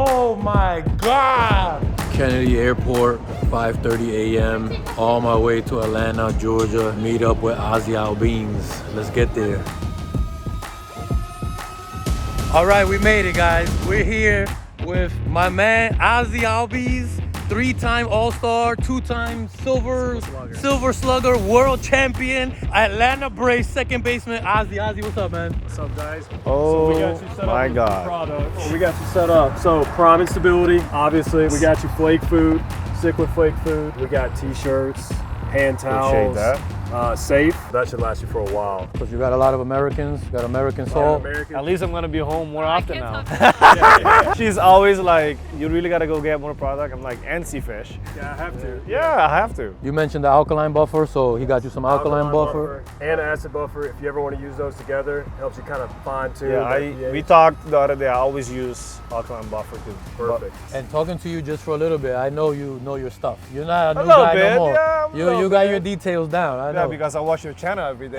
Oh my God! Kennedy Airport, 5:30 a.m. On my way to Atlanta, Georgia. Meet up with Ozzie Albies. Let's get there. All right, we made it, guys. We're here with my man Ozzie Albies, 3-time All-Star, 2-time Silver Slugger, world champion, Atlanta Braves second baseman. Ozzie, what's up, man? What's up, guys? Oh, so we got you set my up God. Products. We got you set up. So prime and stability, obviously. We got you flake food, stick with flake food. We got t-shirts, hand towels. Appreciate that. Safe. That should last you for a while. Because you got a lot of Americans, you got American salt. At least I'm gonna be home more often now. Yeah. She's always like, you really gotta go get more product. I'm like, and sea fish. Yeah, I have to. Yeah, I have to. You mentioned the alkaline buffer, so he got you some alkaline buffer. And acid buffer. If you ever want to use those together, helps you kind of fine tune. Yeah, we talked the other day. I always use alkaline buffer too. Perfect. And talking to you just for a little bit, I know you know your stuff. You're not a A new little guy bit, no more. yeah, You got your details down. I know. Yeah, because I watch your channel every day.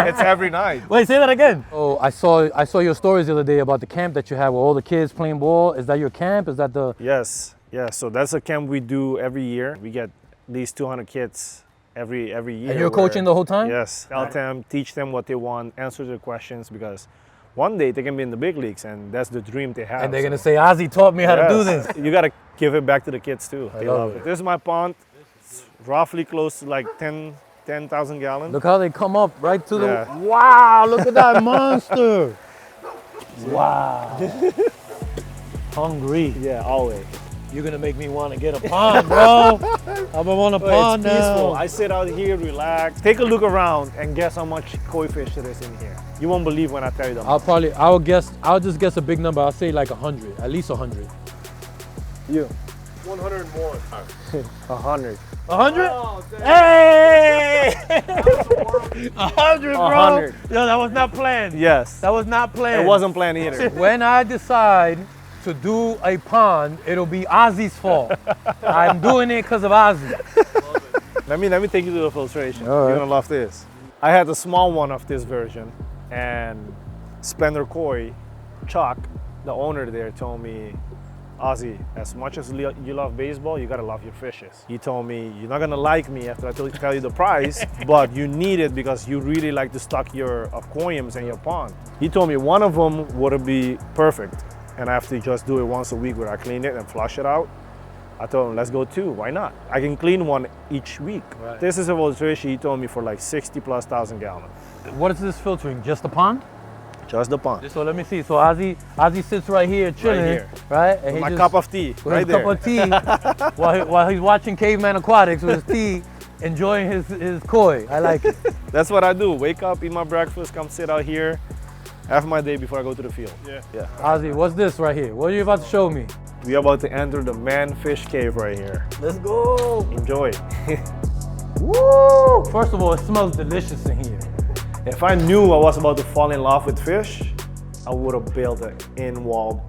It's every night. Wait, say that again. Oh, I saw your stories the other day about the camp that you have with all the kids playing ball. Is that your camp? Is that the? Yes, yeah. So that's a camp we do every year. We get at least 200 kids every year. And you're coaching the whole time? Yes. Tell them, teach them what they want, answer their questions, because one day they can be in the big leagues, and that's the dream they have. And they're gonna say, Ozzie taught me how to do this. You gotta give it back to the kids too. I They love love it. This is my pond. It's roughly close to like 10,000 gallons. Look how they come up right to Yeah. the. Wow! Look at that monster. Wow. Hungry. Yeah, always. You're gonna make me want to get a pond, bro. I'm gonna want a pond It's peaceful. now. I sit out here, relax, take a look around, and guess how much koi fish there is in here. You won't believe when I tell you that. I'll just guess a big number. I'll say like 100, at least 100. You. 101. 100. 100? Oh, Hey! 100, bro. 100. Yo, that was not planned. Yes. That was not planned. It wasn't planned either. When I decide to do a pond, it'll be Ozzie's fault. I'm doing it because of Ozzie. Let me take you to the filtration. All right. You're gonna love this. I had the small one of this version, and Splendor Koi, Chuck, the owner there, told me, Ozzie, as much as you love baseball, you gotta love your fishes. He told me, you're not gonna like me after I tell you the price, but you need it because you really like to stock your aquariums and your pond. He told me one of them would be perfect, and I have to just do it once a week where I clean it and flush it out. I told him, let's go 2, why not? I can clean one each week. Right. This is a filtration he told me for like 60,000+ gallons. What is this filtering? Just the pond? Just the pond. So let me see. So Ozzie sits right here chilling, here. right? And My he cup of tea, with right his there. cup of tea while he's watching Kaveman Aquatics with his tea, enjoying his koi. I like it. That's what I do. Wake up, eat my breakfast, come sit out here, have my day before I go to the field. Yeah. Ozzie, what's this right here? What are you about to show me? We're about to enter the man fish cave right here. Let's go. Enjoy. Woo! First of all, it smells delicious in here. If I knew I was about to fall in love with fish, I would have built an in-wall,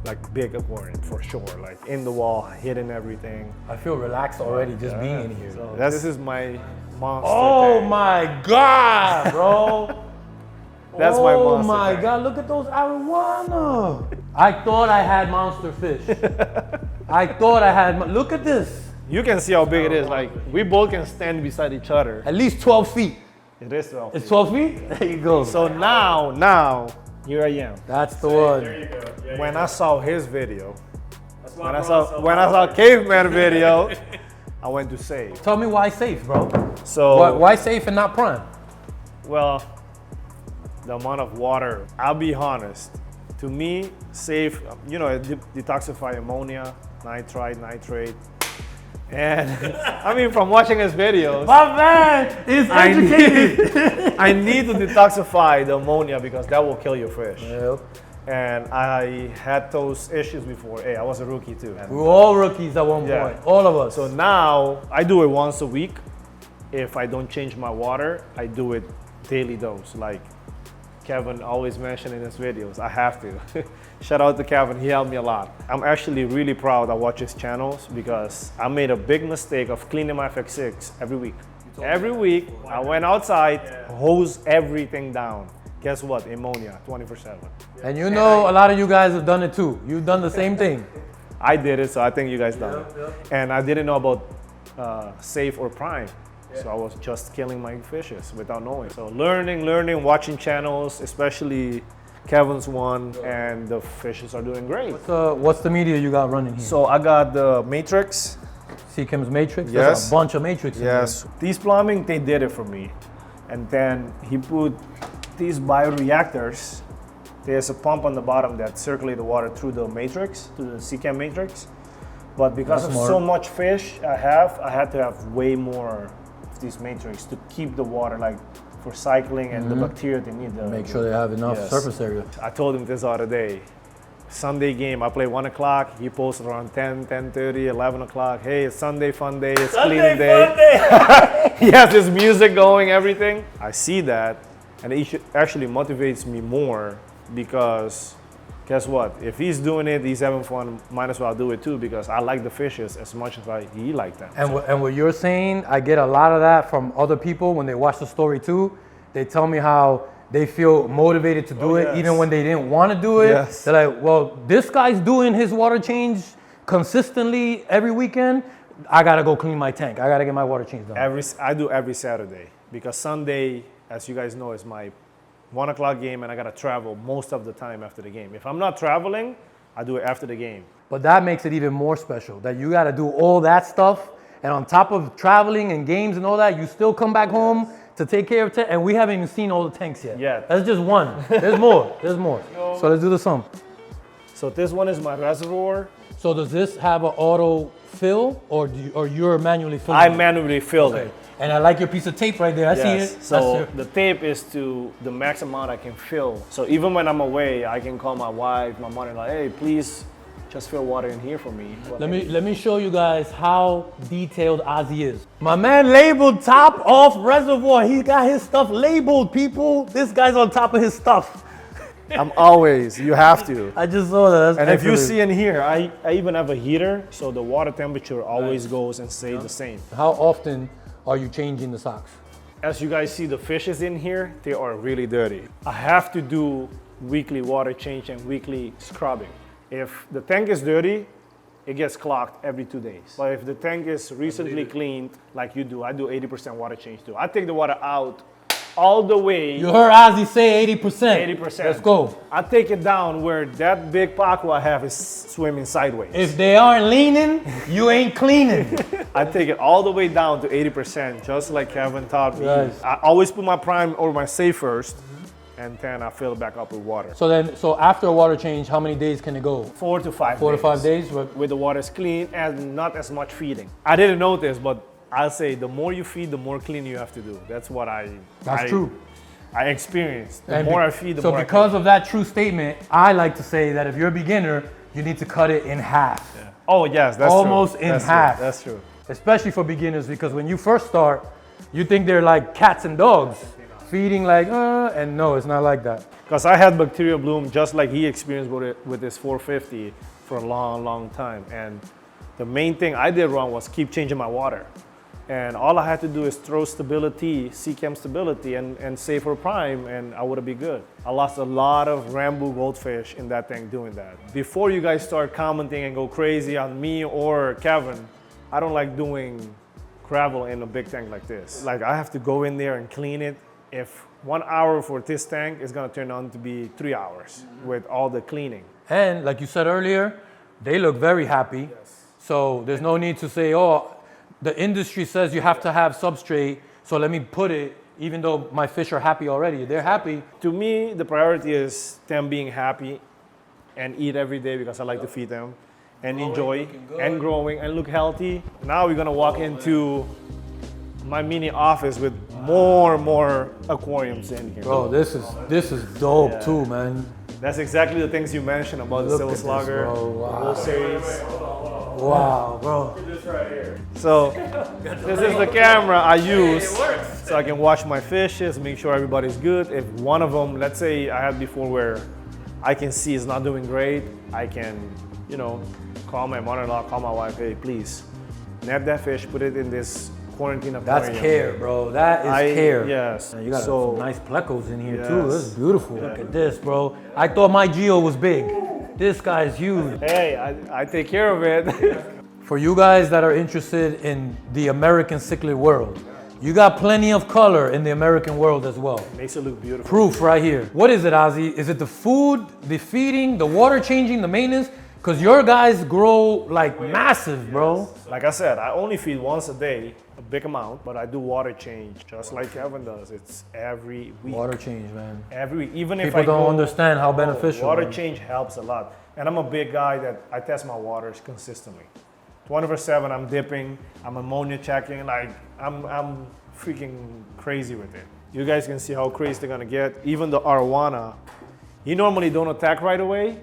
like big aquarium for sure. Like in the wall, hidden everything. I feel relaxed already just being in here. So this is my monster Oh tank. my God, bro. That's my Oh monster my tank. God, look at those arowana. I thought I had monster fish. I thought I had, look at this. You can see how big it is. Like we both can stand beside each other. At least 12 feet. It is 12 It's feet. 12 feet? There you go. So now, here I am. That's the one. There you go. Yeah, When I saw his video, That's why when I I brought saw Caveman video, I went to save. Tell me why safe, bro. So Why safe and not prime? well, the amount of water. I'll be honest. To me, safe. You know, it detoxify ammonia, nitrate. And I mean, from watching his videos, My man is educated. I need to detoxify the ammonia because that will kill your fish. Yep. And I had those issues before. Hey, I was a rookie too. We were all rookies at one Yeah. point. All of us. So now I do it once a week. If I don't change my water, I do it daily dose. Like Kevin always mentioned in his videos, I have to. Shout out to Kevin, he helped me a lot. I'm actually really proud I watch his channels because I made a big mistake of cleaning my FX6 every week. Every week, I went outside, hose everything down. guess what? Ammonia, 24/7. And you know, a lot of you guys have done it too. You've done the same thing. I did it, so I think you guys done it. And I didn't know about safe or prime. So I was just killing my fishes without knowing. So learning, watching channels, especially Kevin's one, and the fishes are doing great. What's the media you got running here? So I got the Matrix. Seachem's Matrix? Yes. There's a bunch of Matrix in Yes. These plumbing, they did it for me. And then he put these bioreactors. There's a pump on the bottom that circulate the water through the matrix, through the Seachem matrix. But because of so much fish I had to have way more of these matrix to keep the water like for cycling and the bacteria they need. Make sure they have enough surface area. I told him this the other day. Sunday game, I play 1 o'clock. He posts around 10, 10:30, 11 o'clock. Hey, it's Sunday fun day. It's cleaning day. He has his music going, everything. I see that, and it actually motivates me more because guess what? If he's doing it, he's having fun. Might as well do it too because I like the fishes as much as he likes them. And what you're saying, I get a lot of that from other people when they watch the story too. They tell me how they feel motivated to do it even when they didn't want to do it. Yes. They're like, well, this guy's doing his water change consistently every weekend. I gotta go clean my tank. I gotta get my water change done. I do every Saturday because Sunday, as you guys know, is my 1 o'clock game and I gotta travel most of the time after the game. If I'm not traveling, I do it after the game. But that makes it even more special that you gotta do all that stuff. And on top of traveling and games and all that, you still come back home to take care of and we haven't even seen all the tanks yet. Yeah. That's just one. There's more. There's more. So let's do the sum. So this one is my reservoir. So does this have an auto fill or you're manually filling? I manually filled it. And I like your piece of tape right there. I see it. So the tape is to the max amount I can fill. So even when I'm away, I can call my wife, my mother, like, hey, please just fill water in here for me. Let me show you guys how detailed Ozzie is. My man labeled top off reservoir. He got his stuff labeled, people. This guy's on top of his stuff. I'm always, you have to. I just saw that. That's and excellent. if you see in here, I even have a heater, so the water temperature always goes and stays the same. How often are you changing the socks? As you guys see the fishes in here, they are really dirty. I have to do weekly water change and weekly scrubbing. If the tank is dirty, it gets clogged every 2 days. But if the tank is recently cleaned, like you do, I do 80% water change too. I take the water out all the way. You heard Ozzie say 80%. 80%. Let's go. I take it down where that big paco I have is swimming sideways. If they aren't leaning, you ain't cleaning. I take it all the way down to 80%, just like Kevin taught me. Nice. I always put my prime or my safe first, and then I fill it back up with water. So after a water change, how many days can it go? 4 to 5 days. 4 to 5 days? With the water's clean and not as much feeding. I didn't know this, but I'll say the more you feed, the more clean you have to do. That's what That's true. I experienced. The more I feed, the more I because of that true statement, I like to say that if you're a beginner, you need to cut it in half. Yeah. Oh yes, that's Almost true. in half. True. That's true. Especially for beginners, because when you first start, you think they're like cats and dogs, feeding like, and no, it's not like that. Because I had bacterial bloom just like he experienced with his 450 for a long, long time. And the main thing I did wrong was keep changing my water. And all I had to do is throw stability, Seachem stability, and safer prime, and I would be good. I lost a lot of Rambo goldfish in that tank doing that. Before you guys start commenting and go crazy on me or Kevin, I don't like doing gravel in a big tank like this. Like I have to go in there and clean it. If 1 hour for this tank is gonna turn on to be 3 hours with all the cleaning. And like you said earlier, they look very happy. Yes. So there's no need to say, oh, the industry says you have to have substrate, so let me put it, even though my fish are happy already. They're happy. To me, the priority is them being happy and eat every day because I like to feed them and enjoy and growing and look healthy. Now we're gonna walk into my mini office with more aquariums in here. Bro, this is dope too, man. That's exactly the things you mentioned about the Silver Slugger, wow. the whole series. Wow, bro. This right here. So this is the camera I use so I can watch my fishes, make sure everybody's good. If one of them, let's say I had before where I can see is not doing great, I can, call my mother-in-law, call my wife, hey, please, net that fish, put it in this quarantine That's aquarium. care, bro. That is care. Yes. And you got So- some nice plecos in here too. This is Yes. beautiful. Look at this, bro. I thought my Geo was big. This guy is huge. Hey, I take care of it. For you guys that are interested in the American cichlid world, you got plenty of color in the American world as well. Makes it look beautiful. Proof right here. What is it, Ozzie? Is it the food, the feeding, the water changing, the maintenance? Because your guys grow like massive, bro. Like I said, I only feed once a day, a big amount, but I do water change just like Kevin does. It's every week. Water change, man. Every week. Even if People I don't go, understand how beneficial. water man. change helps a lot. And I'm a big guy that I test my waters consistently. 24/7, I'm dipping, I'm ammonia checking, like I'm freaking crazy with it. You guys can see how crazy they're gonna get. Even the arowana, he normally don't attack right away.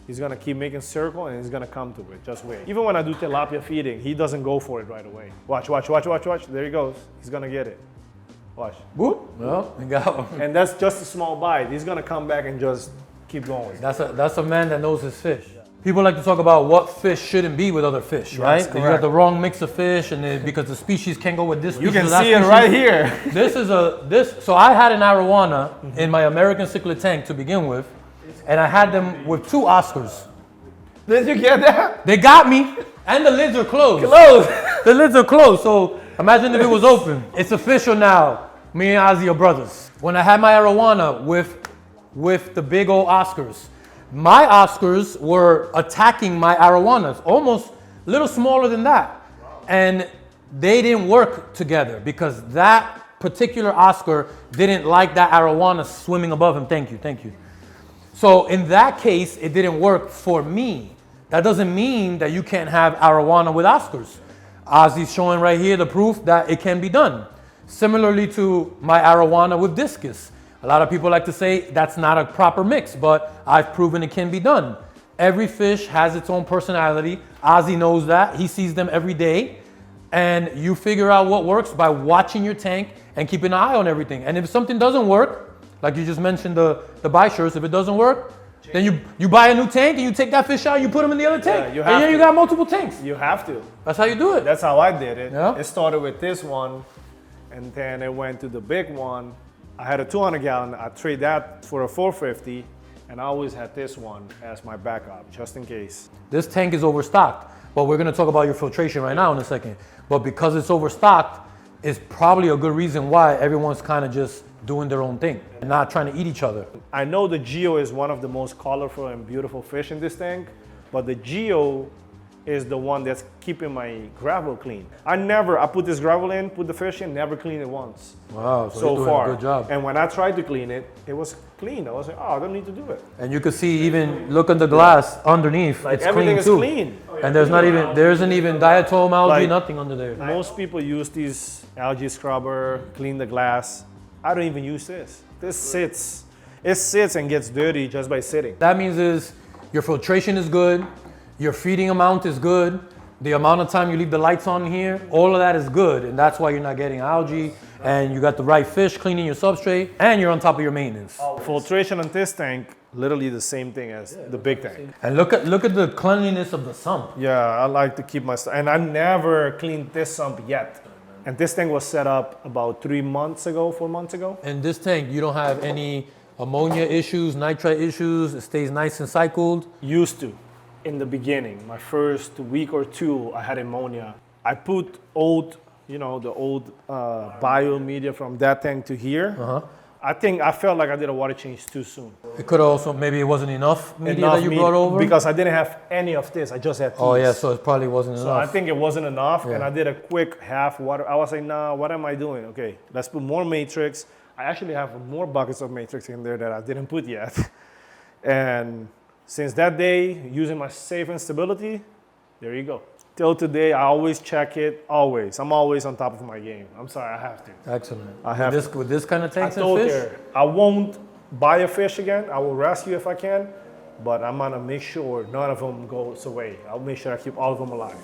He's gonna keep making circle and he's gonna come to it, just wait. Even when I do tilapia feeding, he doesn't go for it right away. Watch, watch, watch, watch, watch, there he goes. He's gonna get it. Watch. Whoop. Well, we got one. And that's just a small bite. He's gonna come back and just keep going. That's a man that knows his fish. People like to talk about what fish shouldn't be with other fish, right? You got correct. the wrong mix of fish, and because the species can't go with this You species can or that see it species. right here. So I had an arowana in my American cichlid tank to begin with, and I had them with 2 Oscars. Did you get that? They got me, and the lids are closed. Close. The lids are closed, so imagine if it was open. It's official now. Me and Ozzie are brothers. When I had my arowana with the big old Oscars, my Oscars were attacking my arowanas, almost a little smaller than that. And they didn't work together because that particular Oscar didn't like that arowana swimming above him. Thank you, thank you. So in that case, it didn't work for me. That doesn't mean that you can't have arowana with Oscars. Ozzie's showing right here the proof that it can be done. Similarly to my arowana with discus. A lot of people like to say that's not a proper mix, but I've proven it can be done. Every fish has its own personality. Ozzie knows that. He sees them every day. And you figure out what works by watching your tank and keeping an eye on everything. And if something doesn't work, like you just mentioned the bi-shirts, if it doesn't work, then you buy a new tank and you take that fish out and you put them in the other tank. you And have then you to. got multiple tanks. You have to. That's how you do it. That's how I did it. Yeah. It started with this one, and then it went to the big one. I had a 200 gallon. I trade that for a 450, and I always had this one as my backup, just in case. This tank is overstocked, but we're gonna talk about your filtration right now in a second. But because it's overstocked, it's probably a good reason why everyone's kind of just doing their own thing and not trying to eat each other. I know the Geo is one of the most colorful and beautiful fish in this tank, but the Geo is the one that's keeping my gravel clean. I put this gravel in, put the fish in, never cleaned it once. Wow, so So you're doing far. a good job. And when I tried to clean it, it was clean. I was like, oh, I don't need to do it. And you can see even look at the glass underneath, Like it's everything clean is too. clean. And there isn't even diatom algae, Like- nothing under there. Most people use these algae scrubber, clean the glass. I don't even use this. This sits. It sits and gets dirty just by sitting. That means is your filtration is good, your feeding amount is good, the amount of time you leave the lights on here, all of that is good. And that's why you're not getting algae, and you got the right fish cleaning your substrate, and you're on top of your maintenance. Filtration on this tank, literally the same thing as the big tank. And look at the cleanliness of the sump. Yeah, I like to keep my stuff. And I never cleaned this sump yet. And this thing was set up about 4 months ago. In this tank, you don't have any ammonia issues, nitrite issues. It stays nice and cycled. Used to. In the beginning, my first week or 2, I had ammonia. I put the old bio media from that tank to here. I felt like I did a water change too soon. It could also, maybe it wasn't enough media that you brought over. Because I didn't have any of this. I just had these. Oh yeah, so it probably wasn't So enough. I think it wasn't enough, and Yeah. I did a quick half water. I was like, nah, what am I doing? Okay, let's put more matrix. I actually have more buckets of matrix in there that I didn't put yet. And since that day, using my safe and stability, there you go. Till today, I always check it, always. I'm always on top of my game. I'm sorry, I have to. Excellent. I have with this kind of I tanks and told fish. her, I won't buy a fish again. I will rescue if I can, but I'm gonna make sure none of them goes away. I'll make sure I keep all of them alive.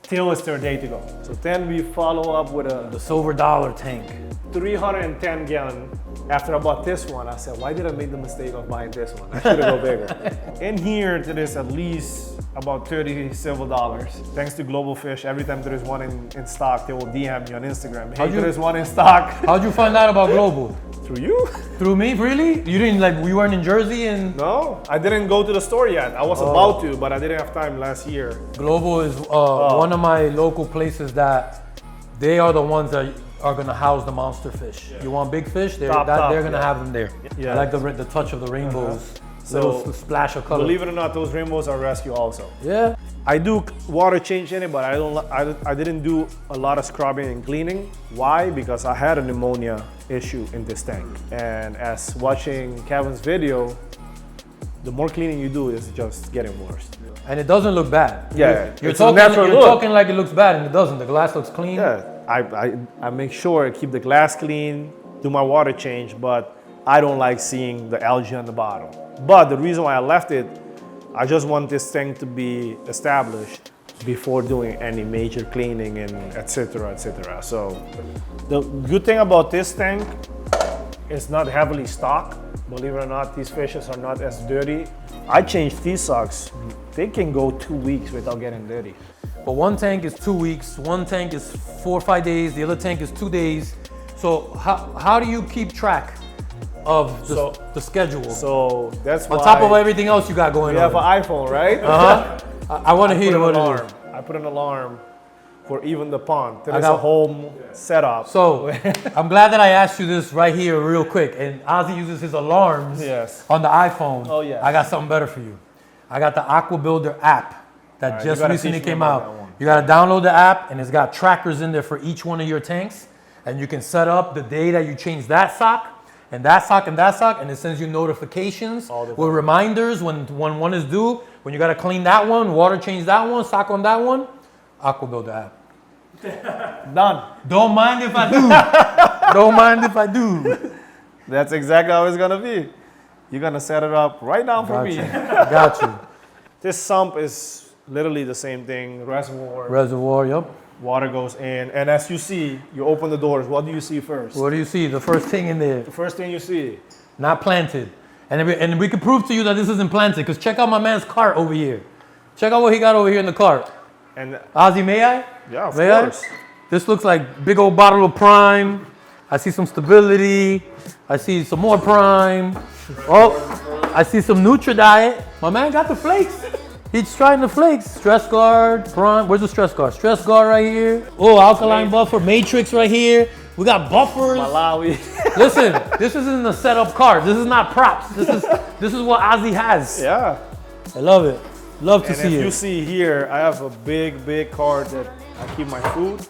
Till it's their day to go. So then we follow up with a The silver dollar tank. 310 gallon After I bought this one, I said, why did I make the mistake of buying this one? I should have go bigger. In here, there is at least about 30 silver dollars. Thanks to Global Fish, every time there is one in stock, they will DM me on Instagram. Hey, there is one in stock. How'd you find out about Global? Through you? Through me? Really? You didn't we weren't in Jersey and? No, I didn't go to the store yet. I was about to, but I didn't have time last year. Global is one of my local places that they are the ones that are gonna house the monster fish. You want big fish? They're gonna have them there. Yeah. I like the touch of the rainbows. Little splash of color. Believe it or not, those rainbows are rescue also. Yeah. I do water change in it, but I didn't do a lot of scrubbing and cleaning. Why? Because I had a pneumonia issue in this tank. And as watching Kevin's video, the more cleaning you do, is just getting worse. And it doesn't look bad. Yeah, you're it's a natural you're look. talking like it looks bad, and it doesn't. The glass looks clean. Yeah, I make sure I keep the glass clean, do my water change, but I don't like seeing the algae on the bottom. But the reason why I left it, I just want this tank to be established before doing any major cleaning and etc. etc. So the good thing about this tank is not heavily stocked. Believe it or not, these fishes are not as dirty. I changed these socks. They can go 2 weeks without getting dirty. But one tank is 2 weeks, one tank is 4 or 5 days, the other tank is 2 days. So how do you keep track of the schedule? So that's why. On top of everything else you got going we on. have an iPhone, right? I want to hear what it is. I put an alarm for even the pond. There is a whole setup. So I'm glad that I asked you this right here real quick. And Ozzie uses his alarms on the iPhone. Oh yeah. I got something better for you. I got the Aqua Builder app that just recently came out. You got to download the app, and it's got trackers in there for each one of your tanks. And you can set up the day that you change that sock, and that sock, and that sock, and it sends you notifications with reminders when one is due, when you got to clean that one, water change that one, sock on that one. Aqua Builder app. Done. Don't mind if I do. Don't mind if I do. That's exactly how it's gonna be. You're gonna set it up right now for me. Got you. This sump is literally the same thing. Reservoir. Reservoir, yep. Water goes in, and as you see, you open the doors. What do you see first? What do you see? The first thing in there. The first thing you see. Not planted. And we can prove to you that this isn't planted, because check out my man's cart over here. Check out what he got over here in the cart. And Ozzie, may I? Yeah, of may course. I? This looks like big old bottle of Prime. I see some stability. I see some more Prime. Oh, I see some Nutra Diet. My man got the flakes. He's trying the flakes. Stress guard, Prime. Where's the stress guard? Stress guard right here. Oh, alkaline buffer, matrix right here. We got buffers. Malawi. Listen, this isn't a setup card. This is not props. This is what Ozzie has. Yeah. I love it. Love to see it. And if you see here, I have a big card that I keep my food.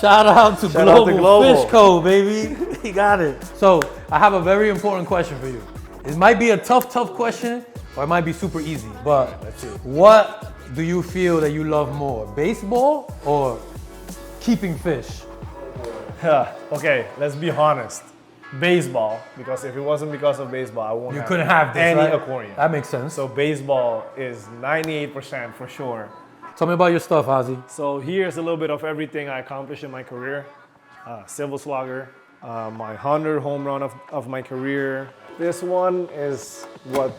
Shout out to Shout out to Global Fish Co, baby. He got it. So I have a very important question for you. It might be a tough question, or it might be super easy. But what do you feel that you love more, baseball or keeping fish? Okay, let's be honest. Baseball, because if it wasn't because of baseball, I wouldn't couldn't have this, any right? aquarium. That makes sense. So baseball is 98% for sure. Tell me about your stuff, Ozzie. So here's a little bit of everything I accomplished in my career. Silver slugger, my 100 home run of my career. This one is what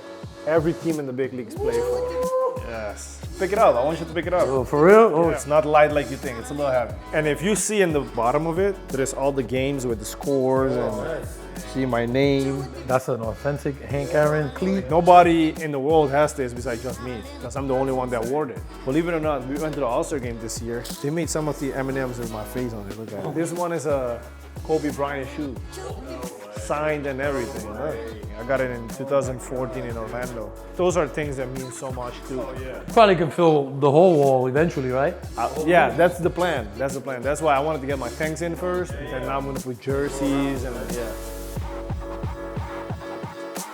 every team in the big leagues play for. Yes. Pick it up. I want you to pick it up. Oh, for real? Oh, It's not light like you think. It's a little heavy. And if you see in the bottom of it, there's all the games with the scores and see my name. that's an authentic Hank Aaron cleat. Nobody in the world has this besides just me, because I'm the only one that wore it. Believe it or not, we went to the All-Star game this year. They made some of the M&Ms with my face on it. Look at it. This one is a Kobe Bryant shoe. Signed and everything. I got it in 2014 in Orlando. Those are things that mean so much too. Probably can fill the whole wall eventually, right? Yeah, that's the plan. That's the plan. That's why I wanted to get my tanks in first, and now I'm gonna put jerseys and yeah.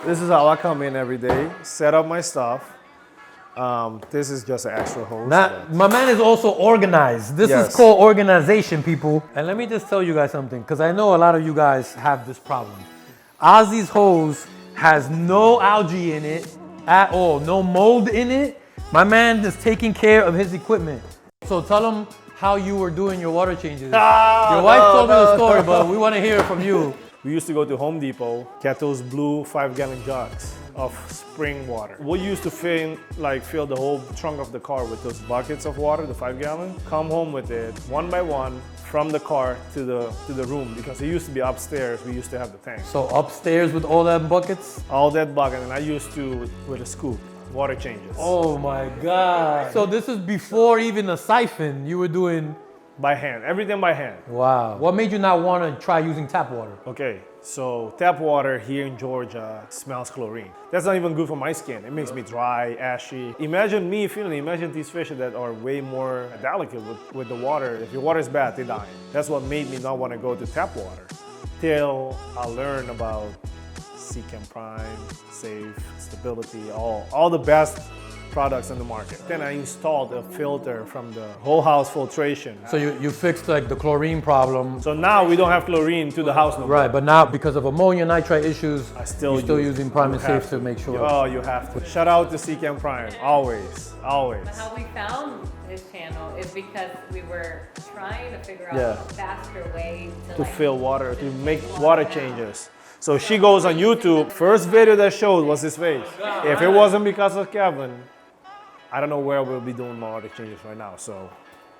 This is how I come in every day, set up my stuff. This is just an extra hose. My man is also organized. This is called organization, people. And let me just tell you guys something, because I know a lot of you guys have this problem. Ozzie's hose has no algae in it at all, no mold in it. My man is taking care of his equipment. So tell him how you were doing your water changes. Your wife told me the story, but we want to hear it from you. We used to go to Home Depot, get those blue 5-gallon jugs of spring water. We used to fill the whole trunk of the car with those buckets of water, the 5-gallon. Come home with it one by one from the car to the room, because it used to be upstairs. We used to have the tank. So upstairs with all that buckets? All that bucket, and I used to with a scoop. Water changes. Oh my God. So this is before even a siphon, you were doing? By hand, everything by hand. Wow. What made you not want to try using tap water? Okay, so tap water here in Georgia smells chlorine. That's not even good for my skin. It makes me dry, ashy. Imagine these fish that are way more delicate with the water. If your water is bad, they die. That's what made me not want to go to tap water. Till I learned about Seachem Prime, Safe, Stability, all the best products in the market. Then I installed a filter from the whole house filtration. So you fixed like the chlorine problem. So now we don't have chlorine to the house no more. Right, but now because of ammonia nitrite issues, you're still using Prime and Safe to make sure. Oh, you have to. Shout out to Seachem Prime, always. But how we found his channel is because we were trying to figure out a faster way to fill water, to make water changes. So she goes on YouTube. First video that showed was his face. If it wasn't because of Kevin, I don't know where we'll be doing my water changes right now. So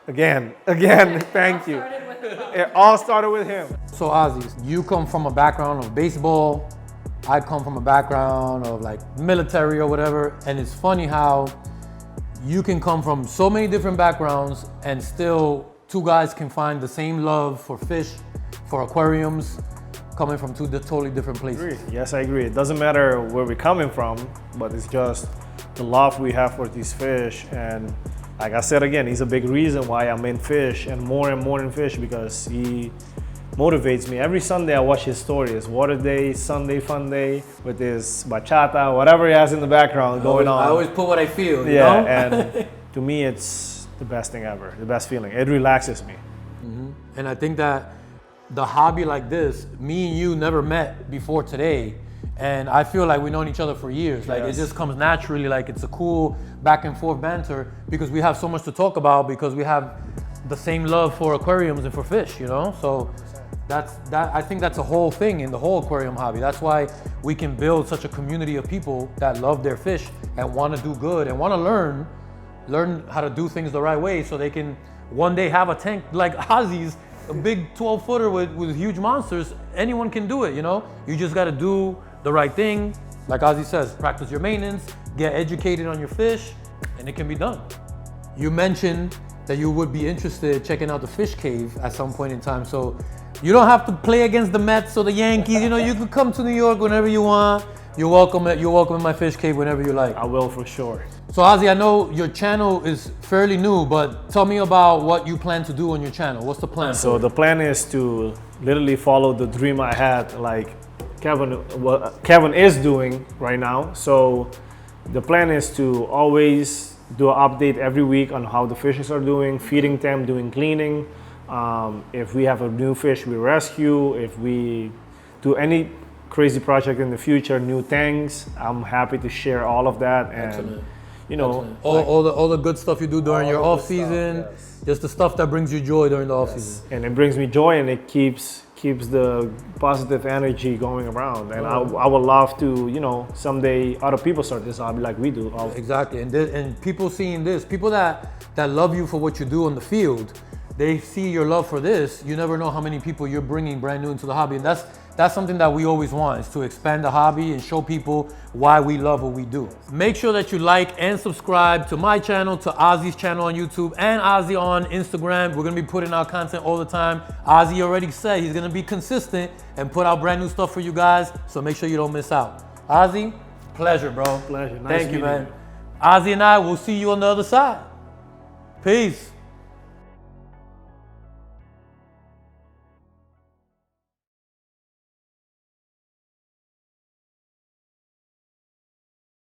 again, thank you. It all started with him. So Ozzie, you come from a background of baseball. I come from a background of like military or whatever. And it's funny how you can come from so many different backgrounds and still two guys can find the same love for fish, for aquariums, coming from two totally different places. Yes, I agree. It doesn't matter where we're coming from, but it's just the love we have for these fish. And like I said again, he's a big reason why I'm in fish and more in fish, because he motivates me. Every Sunday I watch his stories. Water day, Sunday fun day with his bachata, whatever he has in the background going on. I always put what I feel, you know? know? And to me it's the best thing ever, the best feeling. It relaxes me. Mm-hmm. And I think that the hobby like this, me and you never met before today. And I feel like we've known each other for years. Like it just comes naturally, like it's a cool back and forth banter because we have so much to talk about, because we have the same love for aquariums and for fish, you know? So I think that's a whole thing in the whole aquarium hobby. That's why we can build such a community of people that love their fish and want to do good and want to learn how to do things the right way, so they can one day have a tank like Ozzie's, a big 12-footer with huge monsters. Anyone can do it, you know? You just got to do the right thing. Like Ozzie says, practice your maintenance, get educated on your fish, and it can be done. You mentioned that you would be interested checking out the fish cave at some point in time. So you don't have to play against the Mets or the Yankees. You know, you can come to New York whenever you want. You're welcome in my fish cave whenever you like. I will, for sure. So Ozzie, I know your channel is fairly new, but tell me about what you plan to do on your channel. What's the plan? So the plan is to literally follow the dream I had, like Kevin is doing right now. So the plan is to always do an update every week on how the fishes are doing, feeding them, doing cleaning. If we have a new fish we rescue, if we do any crazy project in the future, new tanks, I'm happy to share all of that. And excellent. You know, all the good stuff you do during your off season, just the stuff that brings you joy during the off season. And it brings me joy, and it keeps the positive energy going around. And I would love to, you know, someday other people start this hobby like we do. Exactly, and people seeing this, people that love you for what you do on the field, they see your love for this. You never know how many people you're bringing brand new into the hobby, and that's something that we always want, is to expand the hobby and show people why we love what we do. Make sure that you like and subscribe to my channel, to Ozzie's channel on YouTube, and Ozzie on Instagram. We're gonna be putting out content all the time. Ozzie already said he's gonna be consistent and put out brand new stuff for you guys, so make sure you don't miss out. Ozzie, pleasure, bro. Pleasure. Nice Thank you, man. you. Ozzie and I will see you on the other side. Peace.